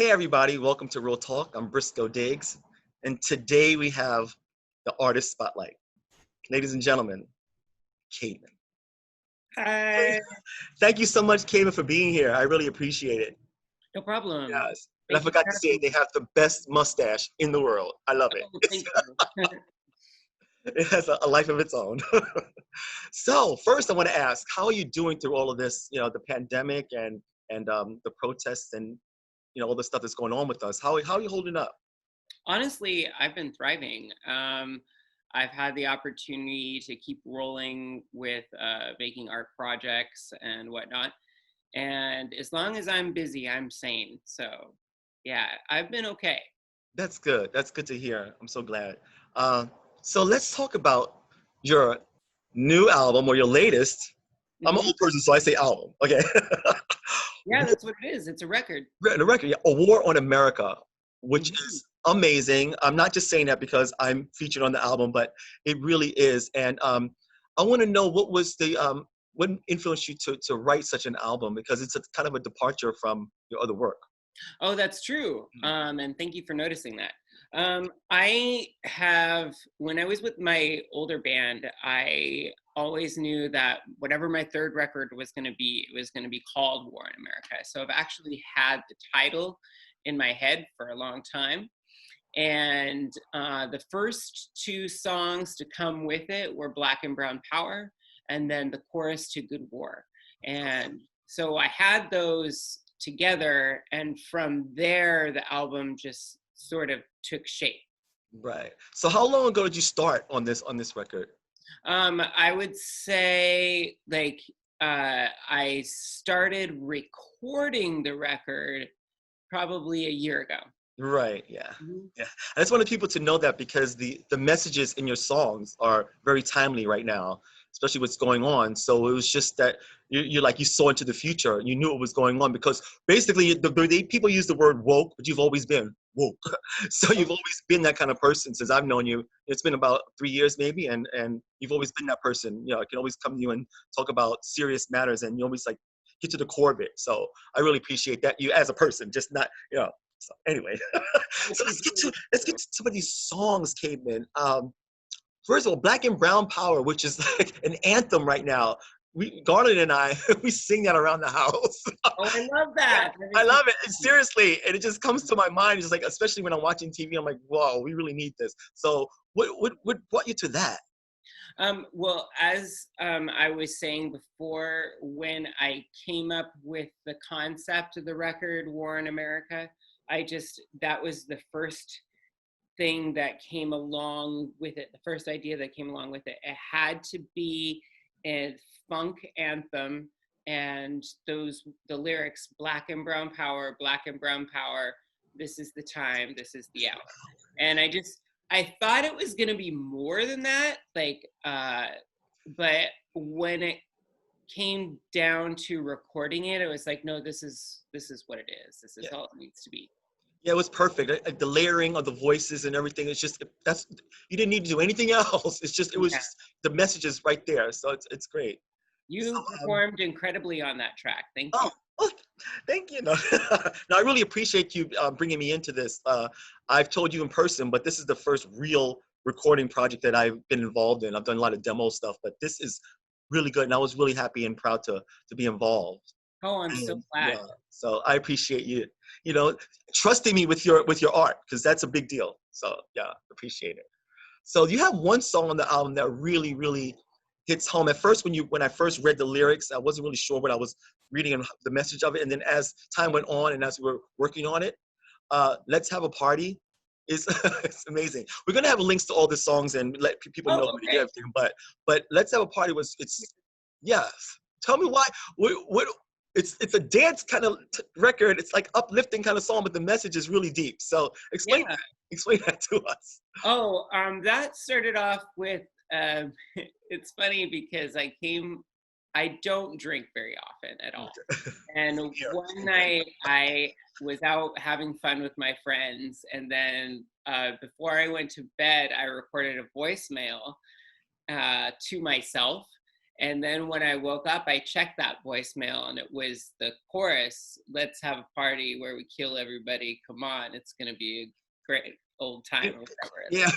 Hey everybody, welcome to Real Talk. I'm Briscoe Diggs, and today we have the Artist Spotlight. Ladies and gentlemen, Caedmon. Hi. Thank you so much, Caedmon, for being here. I really appreciate it. No problem. Yes. And I Thank you forgot for to say, having they me. have the best mustache in the world. I love it. Oh, thank you. It has a life of its own. So first I want to ask, how are you doing through all of this, the pandemic and the protests and, all the stuff that's going on with us? How are you holding up? Honestly, I've been thriving. I've had the opportunity to keep rolling with making art projects and whatnot. And as long as I'm busy, I'm sane. So, yeah, I've been okay. That's good. That's good to hear. I'm so glad. Uh, so let's talk about your new album or your latest. I'm an Hmm. old person, so I say album. Okay. Yeah, that's what it is. It's a record. The record, yeah, A War on America, which Hmm. is amazing. I'm not just saying that because I'm featured on the album, but it really is. And I want to know what influenced you to write such an album, because it's a kind of a departure from your other work. Oh, that's true. Mm. And thank you for noticing that. When I was with my older band, I always knew that whatever my third record was going to be, it was going to be called War in America. So I've actually had the title in my head for a long time. And the first two songs to come with it were Black and Brown Power, and then the chorus to Good War. And so I had those together, and from there, the album just sort of took shape. Right. So how long ago did you start on this record? I would say I started recording the record probably a year ago. Right. Yeah. Mhm. Yeah. I just wanted people to know that, because the messages in your songs are very timely right now, especially what's going on. So it was just that you like you saw into the future. You knew what was going on, because basically people use the word woke, but you've always been woke. So you've always been that kind of person since I've known you. It's been about 3 years maybe, and you've always been that person. I can always come to you and talk about serious matters, and you always like get to the core of it. So I really appreciate that, you as a person, just not. So anyway, so let's get to some of these songs, Caedmon. First of all, Black and Brown Power, which is like an anthem right now. Garland and I, we sing that around the house. Oh, I love Yeah, that. That I makes me love it. Seriously, and it just comes to my mind. It's like, especially when I'm watching TV, I'm like, whoa, we really need this. So, what brought you to that? Well, as I was saying before, when I came up with the concept of the record War in America, that was the first thing that came along with it, the first idea that came along with it. It had to be a funk anthem, and the lyrics, Black and Brown Power, Black and Brown Power, this is the time, this is the hour. And I thought it was gonna be more than that, but when it came down to recording it, it was like, no, this is what it is. This is Yeah, all it needs to be. yeah, it was perfect. The layering of the voices and everything. It's just that's you didn't need to do anything else. It was Yeah. just the messages right there. So it's great. So, You performed incredibly on that track. Thank oh, you. oh, thank you. No, no, I really appreciate you bringing me into this. I've told you in person, but this is the first real recording project that I've been involved in. I've done a lot of demo stuff, but this is really good, and I was really happy and proud to be involved. Oh, I'm so And glad. yeah, so I appreciate you, you know, trusting me with your art, because that's a big deal. So yeah, appreciate it. So you have one song on the album that really, really hits home. At first, when I first read the lyrics, I wasn't really sure what I was reading and the message of it. And then as time went on and as we were working on it, "Let's Have a Party" is it's amazing. We're gonna have links to all the songs and let people know Oh, where to get okay. everything. But "Let's Have a Party" it's yes. Tell me why. What it's a dance kind of record. It's like uplifting kind of song, but the message is really deep. So Yeah. explain that to us. Oh, that started off with, um, it's funny because I don't drink very often at all. And Here, one same here. night I was out having fun with my friends, and then before I went to bed, I recorded a voicemail to myself, And then when I woke up, I checked that voicemail and it was the chorus, "Let's have a party where we kill everybody. Come on, it's going to be a great old time," or whatever it Yeah.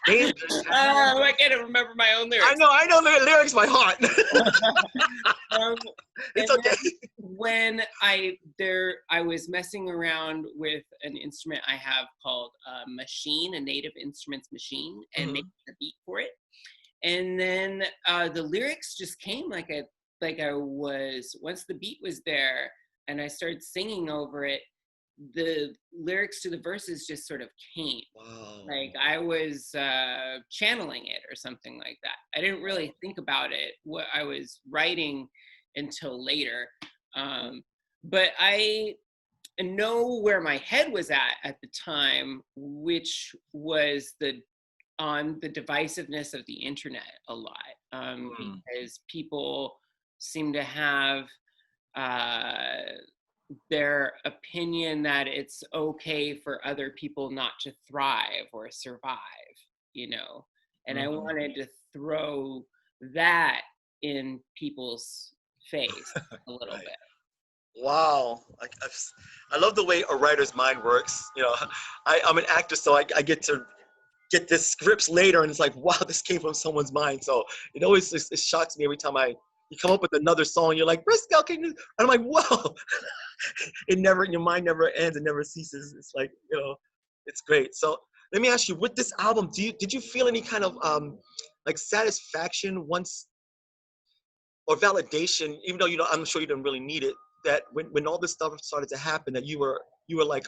is. Oh, I can't even remember my own lyrics. I know the lyrics by heart. It's And okay. when I was messing around with an instrument I have called a machine, a Native Instruments machine, and making a beat for it. And then the lyrics just came like I was, once the beat was there and I started singing over it, the lyrics to the verses just sort of came. Wow. Like I was channeling it or something like that. I didn't really think about it, what I was writing, until later. But I know where my head was at the time, which was on the divisiveness of the internet a lot, because people seem to have their opinion that it's okay for other people not to thrive or survive, and I wanted to throw that in people's face a little bit. Wow. I love the way a writer's mind works. I'm an actor, so I get to get the scripts later, and it's like, wow, this came from someone's mind. So it always it shocks me every time you come up with another song. You're like, Briscoe, can you? And I'm like, whoa. Your mind never ends. It never ceases. It's like, it's great. So let me ask you, with this album, did you feel any kind of like satisfaction once, or validation, even though I'm sure you didn't really need it, that when all this stuff started to happen, that you were like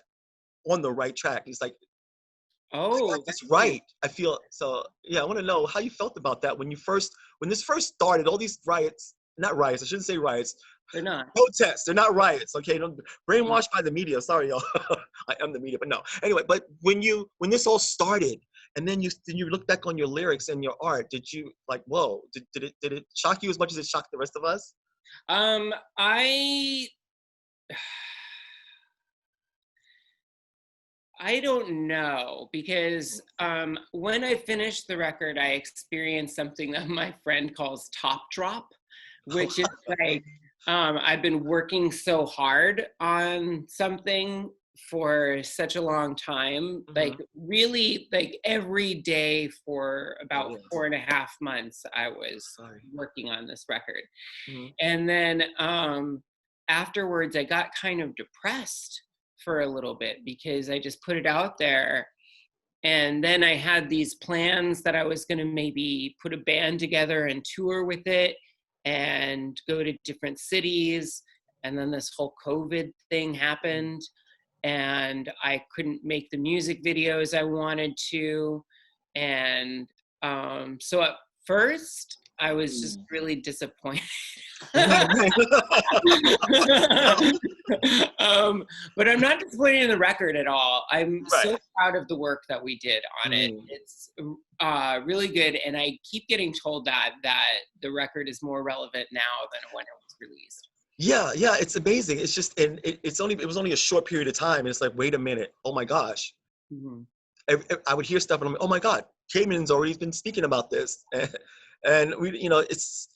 on the right track? It's like, oh, that's right. I feel so. Yeah, I want to know how you felt about that when this first started. All these riots, not riots. I shouldn't say riots. They're not Protests. They're not riots. Okay, don't brainwashed by the media. Sorry, y'all. I am the media, but no. Anyway, but when this all started, and then you look back on your lyrics and your art, did you like, whoa? Did it shock you as much as it shocked the rest of us? I don't know, because when I finished the record, I experienced something that my friend calls top drop, which is like, I've been working so hard on something for such a long time, like really, like every day for about 4.5 months, I was working on this record. And then afterwards, I got kind of depressed for a little bit, because I just put it out there. And then I had these plans that I was going to maybe put a band together and tour with it and go to different cities. And then this whole COVID thing happened, and I couldn't make the music videos I wanted to. And so at first, I was just really disappointed. But I'm not disappointed in the record at all. I'm so proud of the work that we did on it. It's really good, and I keep getting told that the record is more relevant now than when it was released. Yeah, it's amazing. It's just, and it was only a short period of time, and it's like, wait a minute, oh my gosh. I would hear stuff and I'm like, oh my God, Caedmon's already been speaking about this. And we, it's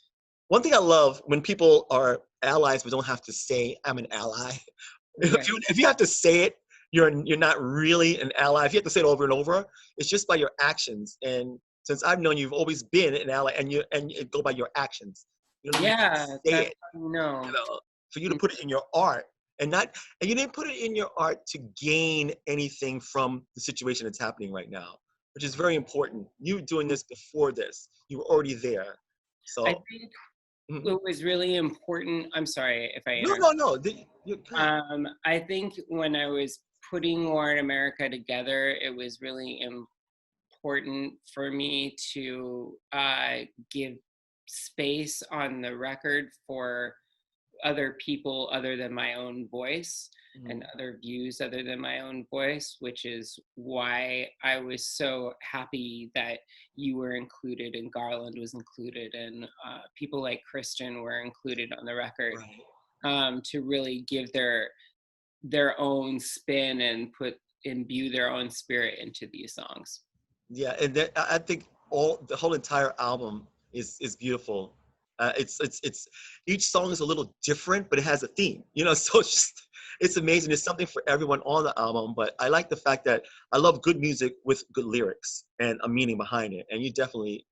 one thing I love when people are allies but don't have to say I'm an ally. Right. If you have to say it, you're not really an ally. If you have to say it over and over, it's just by your actions. And since I've known you, you've always been an ally, and you go by your actions. You don't need to say it. For you to put it in your art, and you didn't put it in your art to gain anything from the situation that's happening right now, which is very important. You were doing this before this. You were already there. So I think it was really important. I'm sorry if I No. I think when I was putting War in America together, it was really important for me to give space on the record for other people other than my own voice, and other views other than my own voice, which is why I was so happy that you were included and Garland was included, and people like Kristen were included on the record, to really give their own spin and imbue their own spirit into these songs. Yeah, and I think the whole entire album is beautiful. It's each song is a little different, but it has a theme, you know. So it's amazing. There's something for everyone on the album. But I like the fact that I love good music with good lyrics and a meaning behind it. And you definitely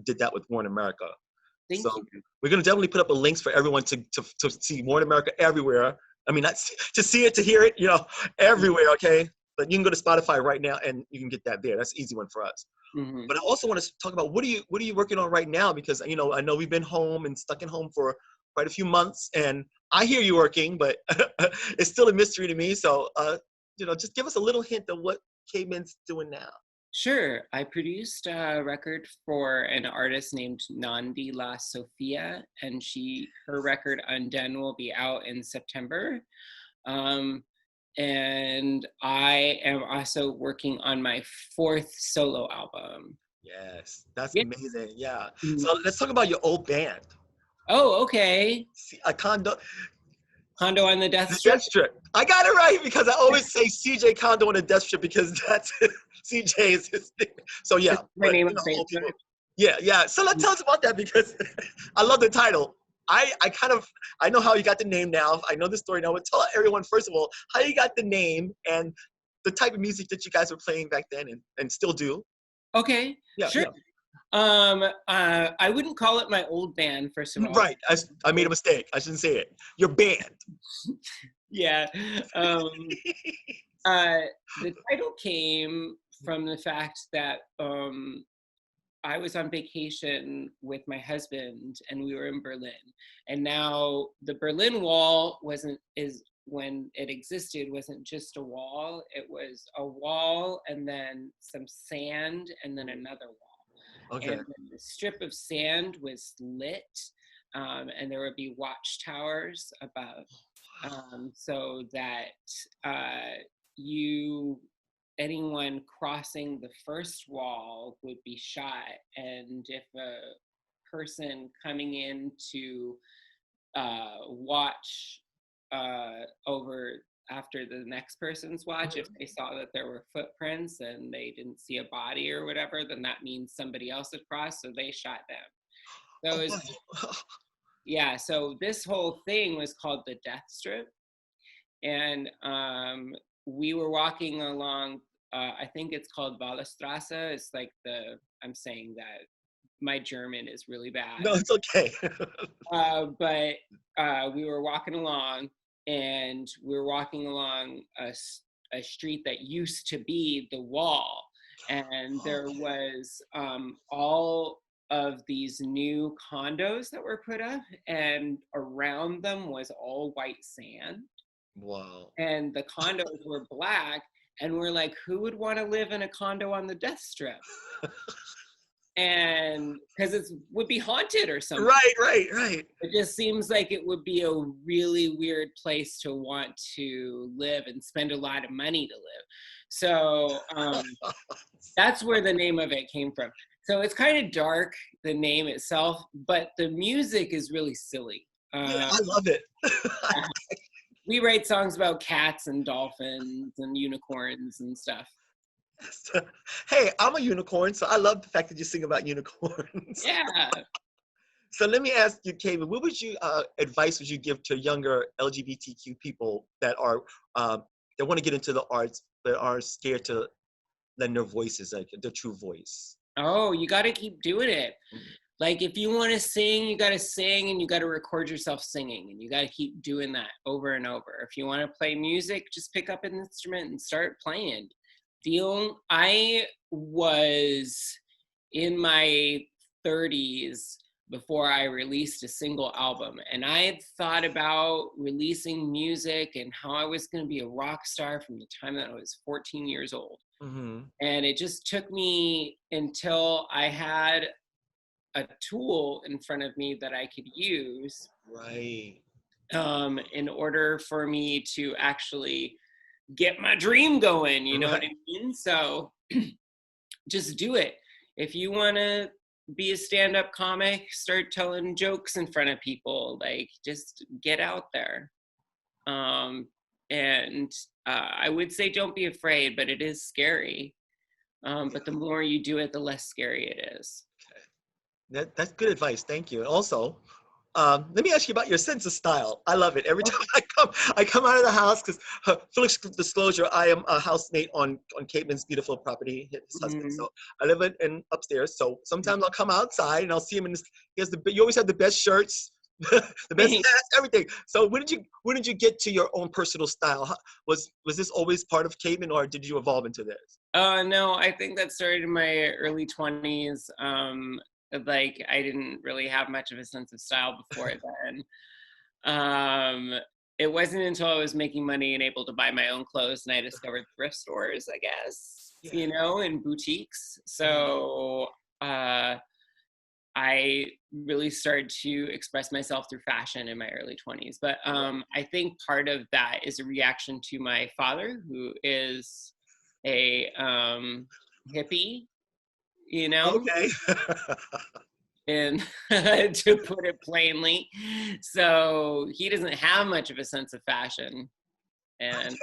did that with Born America. Thank So you. we're gonna definitely put up a links for everyone to see Born America everywhere. I mean, not to see it, to hear it, you know, everywhere. Okay, but you can go to Spotify right now and you can get that there. That's an easy one for us. Mm-hmm. But I also want to talk about what are you working on right now? Because you know, I know we've been home and stuck in home for quite a few months, and I hear you working, but it's still a mystery to me. So, you know, just give us a little hint of what Caedmon's doing now. Sure. I produced a record for an artist named Nandi La Sofia, and her record Undone will be out in September. Um, and I am also working on my 4th solo album. Yes, that's Yeah. amazing. Yeah. Mhm. So let's talk about your old band. Oh, okay. See, I Condo, Condo on the Death the Strip. Death Strip. I got it right because I always say CJ Condo on the Death Strip because that's CJ is his thing. So yeah, That's my but name you on know, old Facebook. people. Yeah, yeah. So let's tell us about that because I love the title. I kind of I know how you got the name now. I know the story now. But tell everyone first of all how you got the name and the type of music that you guys were playing back then and still do. Okay, Yeah, sure. yeah. I wouldn't call it my old band, first of all. Right. I made a mistake. I shouldn't say it. Your band. Yeah. Um, uh, the title came from the fact that I was on vacation with my husband and we were in Berlin. And now the Berlin Wall is when it existed, wasn't just a wall. It was a wall and then some sand and then another wall. Okay. And then the strip of sand was lit, and there would be watchtowers above, so that you anyone crossing the first wall would be shot, and if a person coming in to watch over after the next person's watch, if they saw that there were footprints and they didn't see a body or whatever, then that means somebody else had crossed, so they shot them. So it was, Oh, yeah, so this whole thing was called the Death Strip. And we were walking along, I think it's called Wallerstrasse. It's like I'm saying that my German is really bad. no, it's okay. But we were walking along, and we were walking along a street that used to be the wall. And there was all of these new condos that were put up, and around them was all white sand. Wow. And the condos were black, and we're like, who would want to live in a condo on the Death Strip? And because it would be haunted or something. Right. It just seems like it would be a really weird place to want to live and spend a lot of money to live. So that's where the name of it came from. So it's kind of dark, the name itself, but the music is really silly. Yeah, I love it. We write songs about cats and dolphins and unicorns and stuff. Hey, I'm a unicorn, so I love the fact that you sing about unicorns. Yeah. So let me ask you, Caedmon, what would you advice would you give to younger LGBTQ people that are that want to get into the arts but are scared to lend their voices, like their true voice? Oh, you got to keep doing it. Like, if you want to sing, you got to sing, and you got to record yourself singing, and you got to keep doing that over and over. If you want to play music, just pick up an instrument and start playing. I was in my 30s before I released a single album, and I had thought about releasing music and how I was going to be a rock star from the time that I was 14 years old. Mm-hmm. And it just took me until I had a tool in front of me that I could use, Right. in order for me to actually get my dream going, you know what I mean? So just do it. If you want to be a stand-up comic, start telling jokes in front of people, like, just get out there. And I would say don't be afraid, but it is scary. But the more you do it, the less scary it is. That's good advice. Thank you. Also, let me ask you about your sense of style. I love it. Every time I come out of the house, because full disclosure, I am a housemate on Caedmon's beautiful property, his husband. Mm-hmm. So I live in upstairs. So sometimes I'll come outside and I'll see him in this. He has you always have the best shirts, the best Thanks. hats, everything. So when did you get to your own personal style? Was this always part of Caedmon, or did you evolve into this? No, I think that started in my early 20s. Like I didn't really have much of a sense of style before then. Um, it wasn't until I was making money and able to buy my own clothes and I discovered thrift stores, I guess, Yeah. and boutiques. So I really started to express myself through fashion in my early 20s. But I think part of that is a reaction to my father, who is a hippie, Okay. and to put it plainly. So he doesn't have much of a sense of fashion. And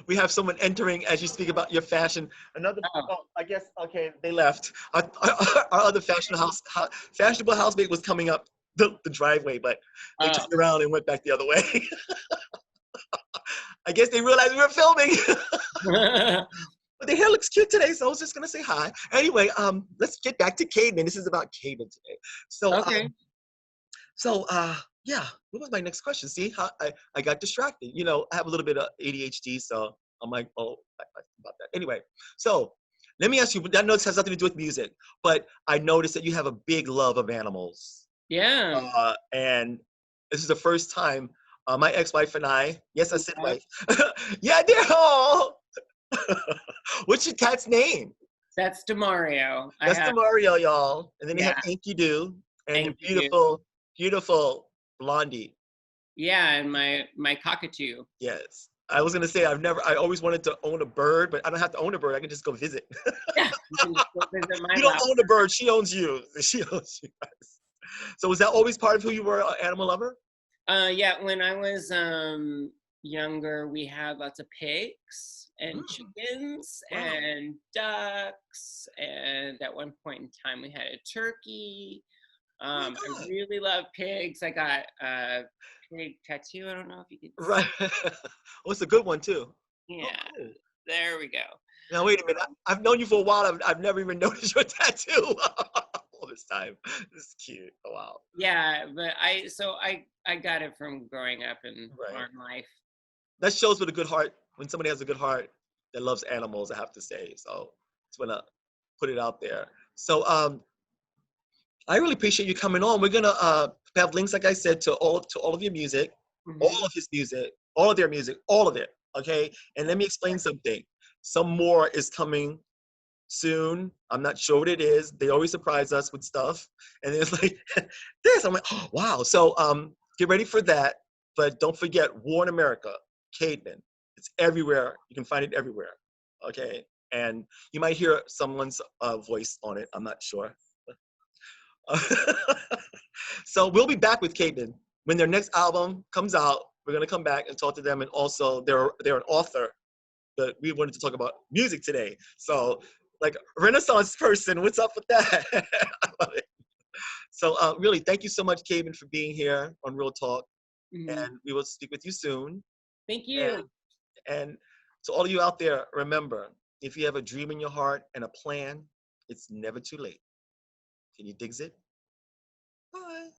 We have someone entering as you speak about your fashion. Another, oh, oh, I guess, okay, they left. Our other fashionable housemate was coming up the driveway, but they oh. turned around and went back the other way. I guess they realized we were filming. But the hair looks cute today, so I was just gonna say hi. Anyway, let's get back to Caedmon. This is about Caedmon today. So, Okay. yeah, what was my next question? See how I got distracted. I have a little bit of ADHD, so I'm like, oh, about that. Anyway, so let me ask you. I know this has nothing to do with music, but I noticed that you have a big love of animals, Yeah. and this is the first time my ex-wife and I. Yes, I said Yeah. wife. Yeah, they're all. What's your cat's name? That's DeMario. I That's the have, Mario, y'all. And then they have yeah, Inky Doo and the thank you. beautiful, beautiful Blondie. Yeah, and my cockatoo. Yes. I was gonna say I always wanted to own a bird, but I don't have to own a bird. I can just go visit. Yeah, you can just go visit my You don't lab. own a bird, she owns you. She owns you guys. So was that always part of who you were, an animal lover? Yeah, when I was younger, we had lots of pigs and Mm, chickens wow. and ducks, and at one point in time, we had a turkey. Oh my I God. really love pigs. I got a pig tattoo. I don't know if you can see. Right. Oh, it's a good one too. Oh, Yeah, cool. there we go. Now wait a minute. I've known you for a while. I've never even noticed your tattoo all this time. This is cute. Oh, wow. Yeah, but I got it from growing up in Right. farm life. That shows with a good heart. When somebody has a good heart that loves animals, I have to say. So just wanna put it out there. So I really appreciate you coming on. We're gonna have links, like I said, to all of your music, all Hmm. of his music, all of their music, all of it. Okay. And let me explain something. Some more is coming soon. I'm not sure what it is. They always surprise us with stuff. And it's like this. I'm like, oh, wow. So get ready for that. But don't forget War in America, Caedmon. It's everywhere. You can find it everywhere. Okay. And you might hear someone's voice on it. I'm not sure. So we'll be back with Caedmon when their next album comes out. We're gonna come back and talk to them, and also they're an author. But we wanted to talk about music today. So, like Renaissance person, what's up with that? I love it. So, really, thank you so much, Caedmon, for being here on Real Talk, Hmm. and we will speak with you soon. Thank And you. and to all of you out there, remember, if you have a dream in your heart and a plan, it's never too late. Can you digs it?